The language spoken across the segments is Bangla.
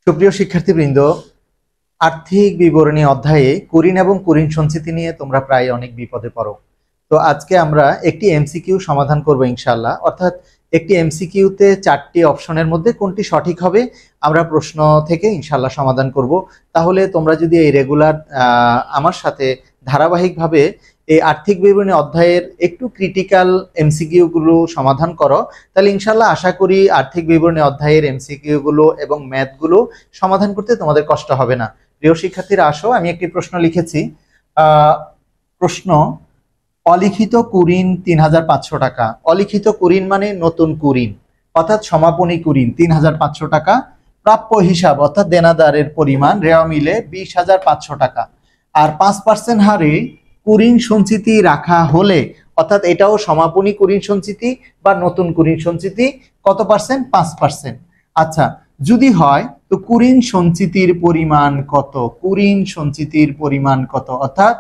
সুপ্রিয় শিক্ষার্থীবৃন্দ, আর্থিক বিবরণী অধ্যায়ে কুরিন এবং কুরিন সঞ্চিতি নিয়ে তোমরা প্রায় অনেক বিপদে পড়ো। তো আজকে আমরা একটি এমসিকিউ সমাধান করব ইনশাআল্লাহ। অর্থাৎ একটি এমসিকিউতে 4টি অপশনের মধ্যে কোনটি সঠিক হবে আমরা প্রশ্ন থেকে ইনশাআল্লাহ সমাধান করব। তাহলে তোমরা যদি এই রেগুলার আমার সাথে ধারাবাহিকভাবে এই আর্থিক বিবরণী অধ্যায়ের একটু ক্রিটিক্যাল এমসিকিউ গুলো সমাধান করো, তাহলে ইনশাআল্লাহ আশা করি আর্থিক বিবরণী অধ্যায়ের এমসিকিউ গুলো এবং ম্যাথ গুলো সমাধান করতে তোমাদের কষ্ট হবে না। প্রিয় শিক্ষার্থীরা, আসো, আমি একটি প্রশ্ন লিখেছি। প্রশ্ন: অলিখিত কুরিন ৩৫০০ টাকা। অলিখিত কুরিন মানে নতুন কুরিন, অর্থাৎ সমাপনী কুরিন ৩৫০০ টাকা। প্রাপ্য হিসাব অর্থাৎ দেনাদারের পরিমাণ রেওয়া মিলে ২০৫০০ টাকা। আর ৫% হারে কুরিন সঞ্চিতি রাখা হলে, অর্থাৎ এটাও সমাপনী কুরিন সঞ্চিতি বা নতুন কুরিন সঞ্চিতি, কত পার্সেন্ট? ৫%। আচ্ছা, যদি হয় তো কুরিন সঞ্চিতির পরিমাণ কত? কুরিন সঞ্চিতির পরিমাণ কত? অর্থাৎ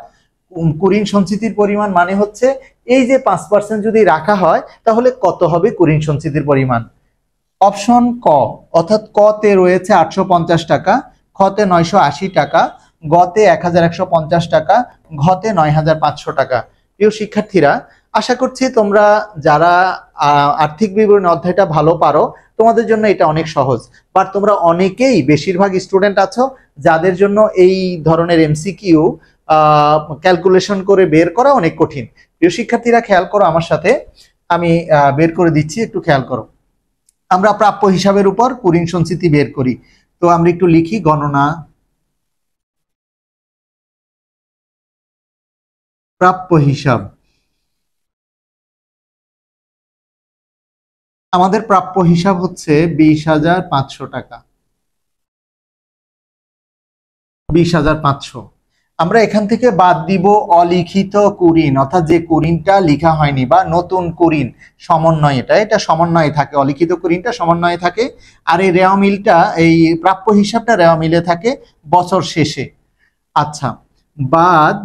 কুরিন সঞ্চিতির পরিমাণ মানে হচ্ছে এই যে ৫% যদি রাখা হয় তাহলে কত হবে কুরিন সঞ্চিতির পরিমাণ? অপশন ক, অর্থাৎ ক তে রয়েছে ৮৫০ টাকা, খ তে ৯৮০ টাকা, গ তে ১১৫০ টাকা, ঘ তে ৯৫০০ টাকা। প্রিয় শিক্ষার্থীরা, আশা করছি তোমরা যারা আর্থিক বিবরণী অধ্যায়টা ভালো পারো তোমাদের জন্য এটা অনেক সহজ। বাট তোমরা অনেকেই, বেশিরভাগ স্টুডেন্ট আছো যাদের জন্য এই ধরনের এমসিকিউ ক্যালকুলেশন করে বের করা অনেক কঠিন। প্রিয় শিক্ষার্থীরা, খেয়াল করো আমার সাথে, আমি বের করে দিচ্ছি, একটু খেয়াল করো। আমরা প্রাপ্য হিসাবের উপর কুরিন সঞ্চিতি বের করি। তো আমরা একটু লিখি: গণনা প্রাপ্য হিসাব। আমাদের প্রাপ্য হিসাব হচ্ছে ২০৫০০ টাকা। ২০৫০০। আমরা এখান থেকে বাদ দিব অলিখিত কুরিন, অর্থাৎ যে কুরিনটা লেখা হয়নি বা নতুন কুরিন সমন্বয়, এটা সমন্বয়ে থাকে, অলিখিত কুরিনটা সমন্বয়ে থাকে। আর এই রেওয়া মিলটা, এই প্রাপ্য হিসাবটা রেওয়া মিলে থাকে বছর শেষে। আচ্ছা, বাদ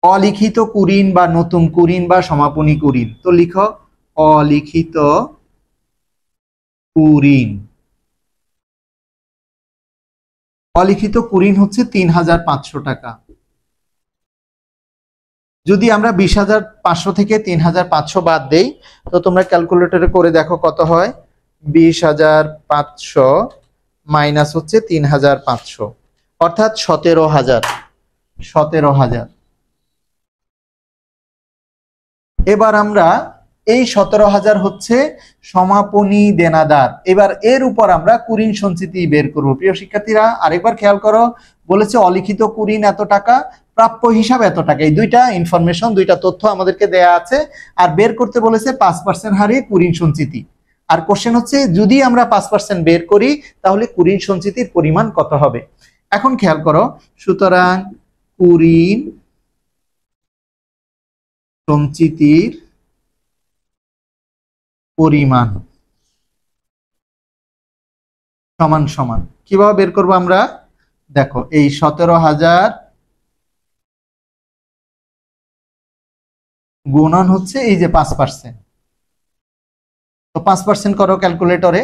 অলিখিত কুরিন বা নতুন কুরিন বা সমাপনী কুরিন। তো লিখো অলিখিত কুরিন। অলিখিত কুরিন হচ্ছে ৩৫০০ টাকা। যদি আমরা ২০৫০০ থেকে ৩৫০০ বাদ দেই তো তোমরা ক্যালকুলেটরে করে দেখো কত হয়। ২০৫০০ মাইনাস হচ্ছে ৩৫০০, অর্থাৎ ১৭,০০০। এবার আমরা এই ১৭,০০০ হচ্ছে সমাপনী দেনাদার। এবার এর উপর আমরা কুরিন সঞ্চিতি বের করব। প্রিয় শিক্ষার্থীরা, আরেকবার খেয়াল করো, বলেছে অলিখিত কুরিন এত টাকা, প্রাপ্য হিসাব এত টাকা। এই দুইটা ইনফরমেশন, দুইটা তথ্য আমাদেরকে দেয়া আছে। আর বের করতে বলেছে ৫% হারে কুরিন সঞ্চিতি। আর কোশ্চেন হচ্ছে যদি আমরা ৫% বের করি তাহলে কুরিন সঞ্চিতির পরিমাণ কত হবে। এখন খেয়াল করো, সুতরাং কুরিন সঞ্চিতির পরিমাণ সমান সমান কিভাবে বের করবো আমরা? দেখো, এই ১৭,০০০ গুণন হচ্ছে এই যে ৫%। তো ৫% করো ক্যালকুলেটরে।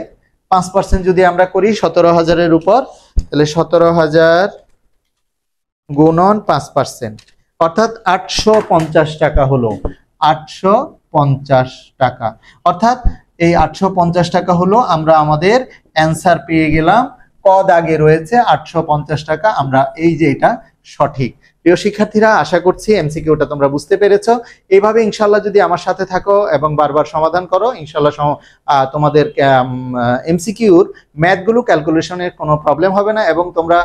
৫% যদি আমরা করি ১৭,০০০-এর উপর, তাহলে ১৭,০০০ গুণন 5%, অর্থাৎ ৮৫০ টাকা হলো। ৮৫০ টাকা, অর্থাৎ এই ৮৫০ টাকা হলো আমরা আমাদের অ্যান্সার পেয়ে গেলাম। ক দাগে রয়েছে ৮৫০ টাকা। আমরা এই যে এটা সঠিক। প্রিয় শিক্ষার্থীরা, আশা করছি এমসিকিউটা তোমরা বুঝতে পেরেছো। এইভাবে ইনশাল্লাহ যদি আমার সাথে থাকো এবং বারবার সমাধান করো, ইনশাল্লাহ তোমাদের এমসিকিউর ম্যাথগুলো ক্যালকুলেশনের কোনো প্রবলেম হবে না এবং তোমরা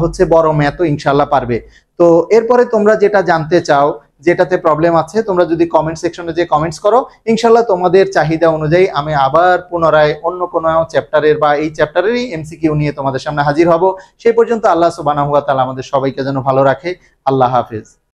হচ্ছে বড় ম্যাথও ইনশাল্লাহ পারবে। তো এরপরে তোমরা যেটা জানতে চাও, যেটাতে প্রবলেম আছে, তোমরা যদি কমেন্ট সেকশনে যে কমেন্টস করো, ইনশাল্লাহ তোমাদের চাহিদা অনুযায়ী আমি আবার পুনরায় অন্য কোনো চ্যাপ্টারের বা এই চ্যাপ্টারেরই এমসিকিউ নিয়ে তোমাদের সামনে হাজির হব। সেই পর্যন্ত আল্লাহ সুবহানাহু ওয়া তাআলা আমাদের সবাইকে যেন ভালো রাখে। আল্লাহ হাফেজ।